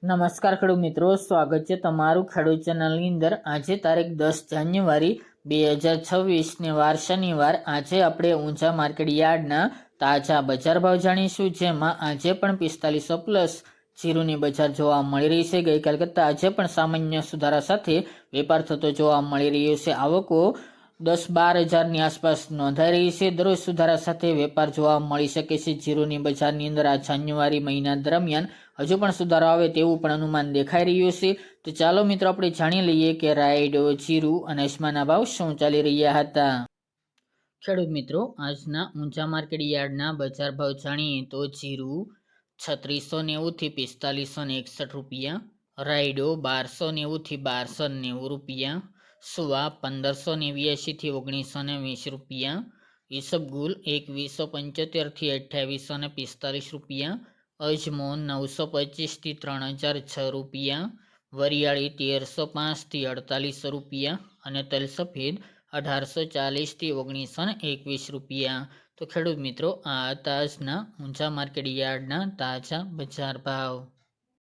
નમસ્કાર ખેડૂત મિત્રો, સ્વાગત છે તમારું ખેડૂત ચેનલની અંદર। આજે તારીખ 10 જાન્યુઆરી 2026 ને વાર શનિવાર। આજે આપણે ઊંઝા માર્કેટ યાર્ડના તાજા બજાર ભાવ જાણીશું, જેમાં આજે પણ 4500 પ્લસ જીરુની બજાર જોવા મળી રહી છે। ગઈકાલ કરતાં આજે પણ સામાન્ય સુધારા સાથે વેપાર થતો જોવા મળી રહ્યો છે। આવકો 10-12 હજારની આસપાસ નોંધાઈ રહી છે। દરરોજ સુધારા સાથે વેપાર જોવા મળી શકે છે। જીરુની બજારની અંદર આ જાન્યુઆરી મહિના દરમિયાન હજુ પણ સુધારો આવે તેવું પણ અનુમાન દેખાઈ રહ્યું છે। તો ચાલો મિત્રો આપણે જાણી લઈએ કે રાયડો, જીરુ અને અજમાના ભાવ શું ચાલી રહ્યા હતા। ખેડૂત મિત્રો, આજના ઊંઝા માર્કેટ યાર્ડના બજાર ભાવ જાણીએ તો જીરુ 3690 થી 4561 રૂપિયા, રાયડો 1290 થી 1290 રૂપિયા, સુવા 1589 થી 1920 રૂપિયા, ઈસબગુલ 2175 થી 2845 રૂપિયા, અજમો 925 થી 3006 રૂપિયા, વરિયાળી 1305 થી 4800 રૂપિયા અને તલ સફેદ 1840 થી 1921 રૂપિયા। તો ખેડૂત મિત્રો, આ હતા આજના ઊંઝા માર્કેટ યાર્ડના તાજા બજાર ભાવ।